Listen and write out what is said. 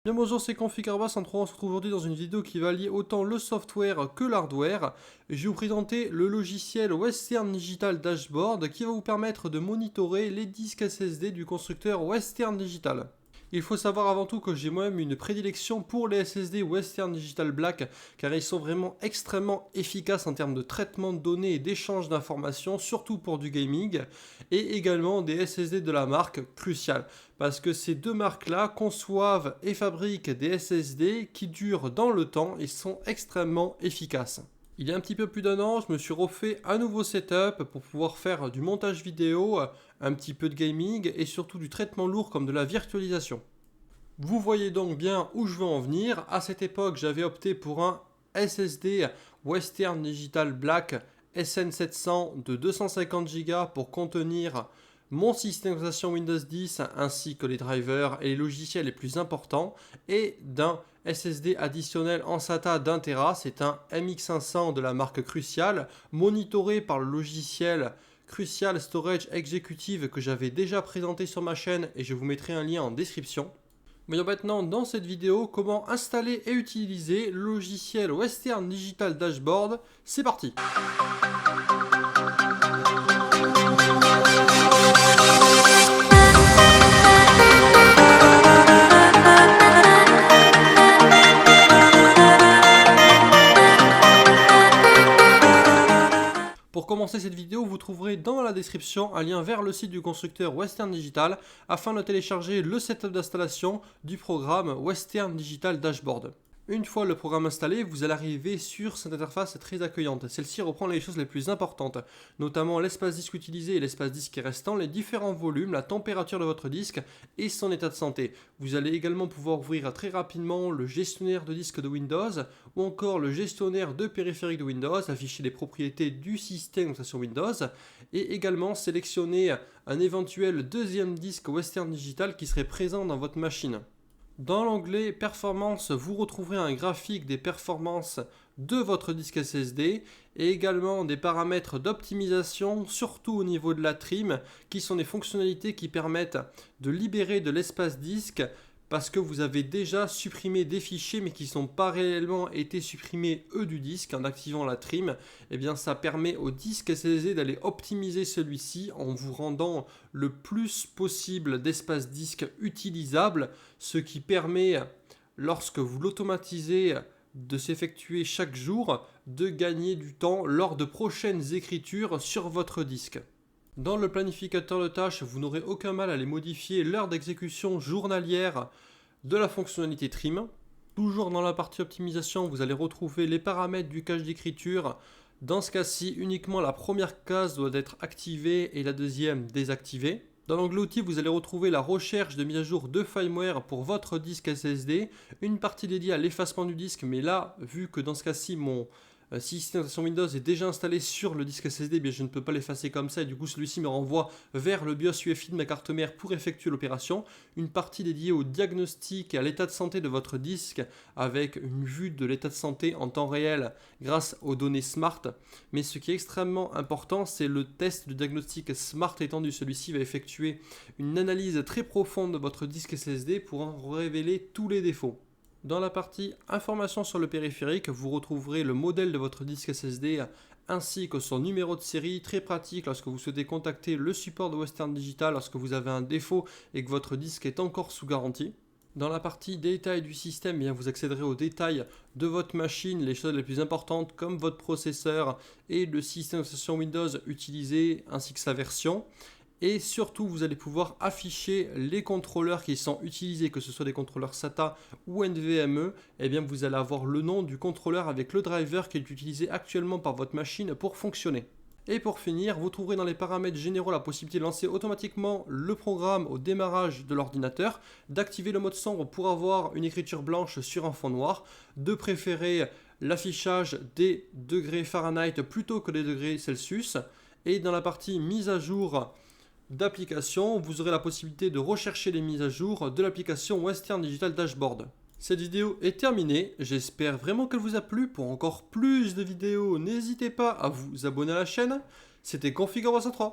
Bien bonjour, c'est Config-103, on se retrouve aujourd'hui dans une vidéo qui va lier autant le software que l'hardware. Je vais vous présenter le logiciel Western Digital Dashboard qui va vous permettre de monitorer les disques SSD du constructeur Western Digital. Il faut savoir avant tout que j'ai moi-même une prédilection pour les SSD Western Digital Black car ils sont vraiment extrêmement efficaces en termes de traitement de données et d'échange d'informations, surtout pour du gaming, et également des SSD de la marque Crucial. Parce que ces deux marques-là conçoivent et fabriquent des SSD qui durent dans le temps et sont extrêmement efficaces. Il y a un petit peu plus d'un an, je me suis refait un nouveau setup pour pouvoir faire du montage vidéo, un petit peu de gaming et surtout du traitement lourd comme de la virtualisation. Vous voyez donc bien où je veux en venir. À cette époque, j'avais opté pour un SSD Western Digital Black SN700 de 250 Go pour contenir mon système d'exploitation Windows 10 ainsi que les drivers et les logiciels les plus importants, et d'un SSD additionnel en SATA d'1 Tera, c'est un MX500 de la marque Crucial, monitoré par le logiciel Crucial Storage Executive que j'avais déjà présenté sur ma chaîne et je vous mettrai un lien en description. Voyons maintenant dans cette vidéo comment installer et utiliser le logiciel Western Digital Dashboard. C'est parti! Pour commencer cette vidéo, vous trouverez dans la description un lien vers le site du constructeur Western Digital afin de télécharger le setup d'installation du programme Western Digital Dashboard. Une fois le programme installé, vous allez arriver sur cette interface très accueillante. Celle-ci reprend les choses les plus importantes, notamment l'espace disque utilisé et l'espace disque restant, les différents volumes, la température de votre disque et son état de santé. Vous allez également pouvoir ouvrir très rapidement le gestionnaire de disque de Windows ou encore le gestionnaire de périphériques de Windows, afficher les propriétés du système d'exploitation Windows et également sélectionner un éventuel deuxième disque Western Digital qui serait présent dans votre machine. Dans l'onglet Performance, vous retrouverez un graphique des performances de votre disque SSD et également des paramètres d'optimisation, surtout au niveau de la trim, qui sont des fonctionnalités qui permettent de libérer de l'espace disque parce que vous avez déjà supprimé des fichiers mais qui n'ont pas réellement été supprimés eux du disque. En activant la trim, eh bien, ça permet au disque SSD d'aller optimiser celui-ci en vous rendant le plus possible d'espace disque utilisable, ce qui permet, lorsque vous l'automatisez, de s'effectuer chaque jour, de gagner du temps lors de prochaines écritures sur votre disque. Dans le planificateur de tâches, vous n'aurez aucun mal à les modifier l'heure d'exécution journalière de la fonctionnalité trim. Toujours dans la partie optimisation, vous allez retrouver les paramètres du cache d'écriture. Dans ce cas-ci, uniquement la première case doit être activée et la deuxième désactivée. Dans l'onglet outils, vous allez retrouver la recherche de mise à jour de firmware pour votre disque SSD, une partie dédiée à l'effacement du disque, mais là, vu que dans ce cas-ci, mon système d'exploitation Windows est déjà installé sur le disque SSD, bien je ne peux pas l'effacer comme ça et du coup celui-ci me renvoie vers le BIOS UEFI de ma carte mère pour effectuer l'opération. Une partie dédiée au diagnostic et à l'état de santé de votre disque avec une vue de l'état de santé en temps réel grâce aux données Smart. Mais ce qui est extrêmement important, c'est le test de diagnostic Smart étendu. Celui-ci va effectuer une analyse très profonde de votre disque SSD pour en révéler tous les défauts. Dans la partie information sur le périphérique, vous retrouverez le modèle de votre disque SSD ainsi que son numéro de série, très pratique lorsque vous souhaitez contacter le support de Western Digital lorsque vous avez un défaut et que votre disque est encore sous garantie. Dans la partie détails du système, bien, vous accéderez aux détails de votre machine, les choses les plus importantes comme votre processeur et le système d'exploitation Windows utilisé ainsi que sa version. Et surtout, vous allez pouvoir afficher les contrôleurs qui sont utilisés, que ce soit des contrôleurs SATA ou NVMe. Et bien, vous allez avoir le nom du contrôleur avec le driver qui est utilisé actuellement par votre machine pour fonctionner. Et pour finir, vous trouverez dans les paramètres généraux la possibilité de lancer automatiquement le programme au démarrage de l'ordinateur, d'activer le mode sombre pour avoir une écriture blanche sur un fond noir, de préférer l'affichage des degrés Fahrenheit plutôt que des degrés Celsius. Et dans la partie mise à jour d'application, vous aurez la possibilité de rechercher les mises à jour de l'application Western Digital Dashboard. Cette vidéo est terminée, j'espère vraiment qu'elle vous a plu. Pour encore plus de vidéos, n'hésitez pas à vous abonner à la chaîne. C'était Config-103.